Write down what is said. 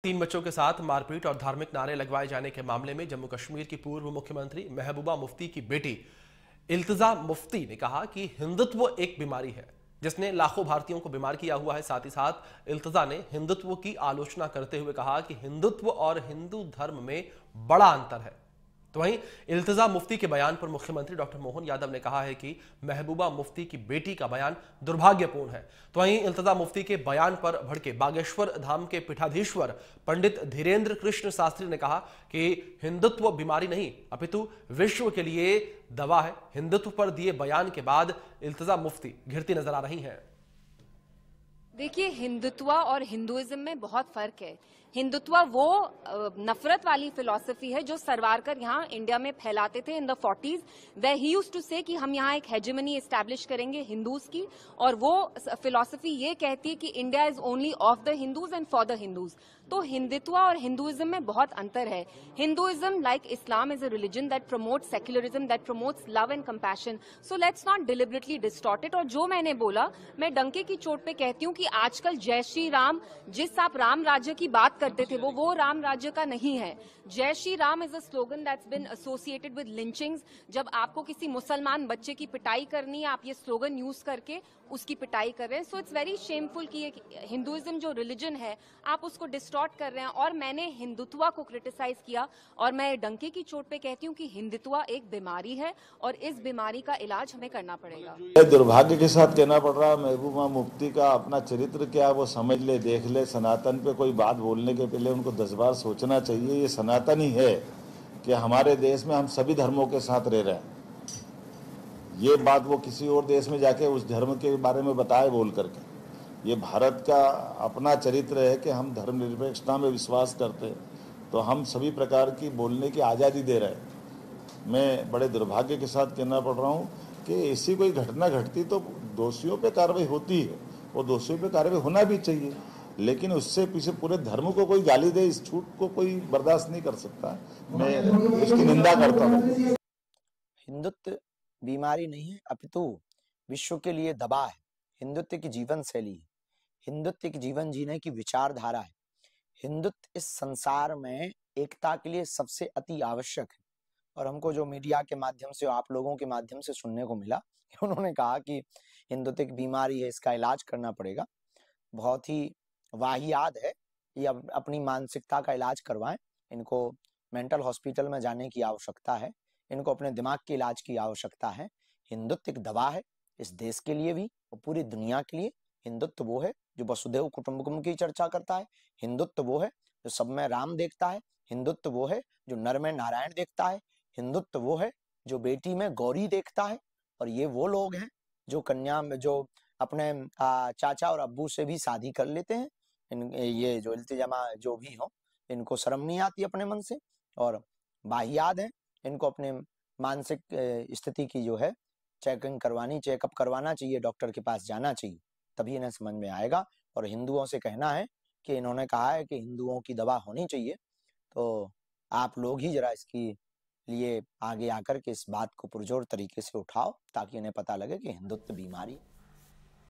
तीन बच्चों के साथ मारपीट और धार्मिक नारे लगवाए जाने के मामले में जम्मू कश्मीर की पूर्व मुख्यमंत्री महबूबा मुफ्ती की बेटी इल्तिजा मुफ्ती ने कहा कि हिंदुत्व एक बीमारी है जिसने लाखों भारतीयों को बीमार किया हुआ है। साथ ही साथ इल्तिजा ने हिंदुत्व की आलोचना करते हुए कहा कि हिंदुत्व और हिंदू धर्म में बड़ा अंतर है। तो वहीं इल्तिजा मुफ्ती के बयान पर मुख्यमंत्री डॉक्टर मोहन यादव ने कहा है कि महबूबा मुफ्ती की बेटी का बयान दुर्भाग्यपूर्ण है। तो वहीं इल्तिजा मुफ्ती के बयान पर भड़के बागेश्वर धाम के पीठाधीश्वर पंडित धीरेन्द्र कृष्ण शास्त्री ने कहा कि हिंदुत्व बीमारी नहीं अपितु विश्व के लिए दवा है। हिंदुत्व पर दिए बयान के बाद इल्तिजा मुफ्ती घिरती नजर आ रही हैं। देखिए, हिंदुत्व और हिंदुइज्म में बहुत फर्क है। हिंदुत्व वो नफरत वाली फिलॉसफी है जो सरवारकर यहाँ इंडिया में फैलाते थे इन द 40s। वे ही यूज्ड टू से कि हम यहाँ एक हेजेमनी एस्टैब्लिश करेंगे हिंदूज की, और वो फिलॉसफी ये कहती है कि India is only of the Hindus and for the Hindus. तो हिंदुत्व और हिंदुइज्म में बहुत अंतर है। Hinduism like Islam is a religion that promotes secularism, that promotes love and compassion. So let's not deliberately distort it. और जो मैंने बोला, मैं डंके की चोट पे कहती हूँ कि आजकल जय श्री राम, जिस आप राम राज्य की बात करते थे, वो राम राज्य का नहीं है। जय Shri Ram is a slogan that's bin associated with lynchings. जब आपको किसी मुसलमान बच्चे की पिटाई करनी है, आप ये स्लोगन यूज करके उसकी पिटाई कर रहे हैं। सो इट्स वेरी शेमफुल कि हिंदुइज्म जो रिलीजन है आप उसको डिस्टॉर्ट कर रहे हैं। और मैंने हिंदुत्व को क्रिटिसाइज किया, और मैं डंके की चोट पे कहती हूँ कि हिंदुत्व एक बीमारी है और इस बीमारी का इलाज हमें करना पड़ेगा। दुर्भाग्य के साथ कहना पड़ रहा है, महबूबा मुफ्ती का अपना चरित्र क्या वो समझ ले, देख ले। सनातन पे कोई बात बोलने के पहले उनको 10 बार सोचना चाहिए। ये सनातन ही है कि हमारे देश में हम सभी धर्मों के साथ रह रहे हैं। ये बात वो किसी और देश में जाके उस धर्म के बारे में बताए बोल करके। ये भारत का अपना चरित्र है कि हम धर्मनिरपेक्षता में विश्वास करते हैं, तो हम सभी प्रकार की बोलने की आज़ादी दे रहे हैं। मैं बड़े दुर्भाग्य के साथ कहना पड़ रहा हूँ कि ऐसी कोई घटना घटती तो दोषियों पे कार्रवाई होती है, वो दोषियों पे कार्रवाई होना भी चाहिए, लेकिन उससे पीछे पूरे धर्म को कोई गाली दे, इस छूट को कोई बर्दाश्त नहीं कर सकता। मैं उसकी निंदा करता हूँ। हिंदुत्व बीमारी नहीं है अपितु विश्व के लिए दवा है। हिंदुत्व की जीवन शैली है। हिंदुत्व की जीवन जीने की विचारधारा है। हिंदुत्व इस संसार में एकता के लिए सबसे अति आवश्यक है। और हमको जो मीडिया के माध्यम से, आप लोगों के माध्यम से सुनने को मिला, उन्होंने कहा कि हिंदुत्व की बीमारी है, इसका इलाज करना पड़ेगा। बहुत ही वाहियात है। ये अपनी मानसिकता का इलाज करवाएं। इनको मेंटल हॉस्पिटल में जाने की आवश्यकता है। इनको अपने दिमाग के इलाज की आवश्यकता है। हिंदुत्व एक दवा है, इस देश के लिए भी और पूरी दुनिया के लिए। हिंदुत्व वो है जो वसुधैव कुटुंबकम की चर्चा करता है। हिंदुत्व वो है जो सब में राम देखता है। हिंदुत्व वो है जो नर में नारायण देखता है। हिंदुत्व वो है जो बेटी में गौरी देखता है। और ये वो लोग हैं जो कन्या में, जो अपने चाचा और अब्बू से भी शादी कर लेते हैं। ये जो इल्तिजामा जो भी हो, इनको शर्म नहीं आती अपने मन से, और वाहियात है। इनको अपने मानसिक स्थिति की जो है चेकिंग करवानी, चेकअप करवाना चाहिए, डॉक्टर के पास जाना चाहिए, तभी इन्हें समझ में आएगा। और हिंदुओं से कहना है कि इन्होंने कहा है कि हिंदुओं की दवा होनी चाहिए, तो आप लोग ही जरा इसकी लिए आगे आकर के इस बात को पुरजोर तरीके से उठाओ, ताकि इन्हें पता लगे कि हिंदुत्व बीमारी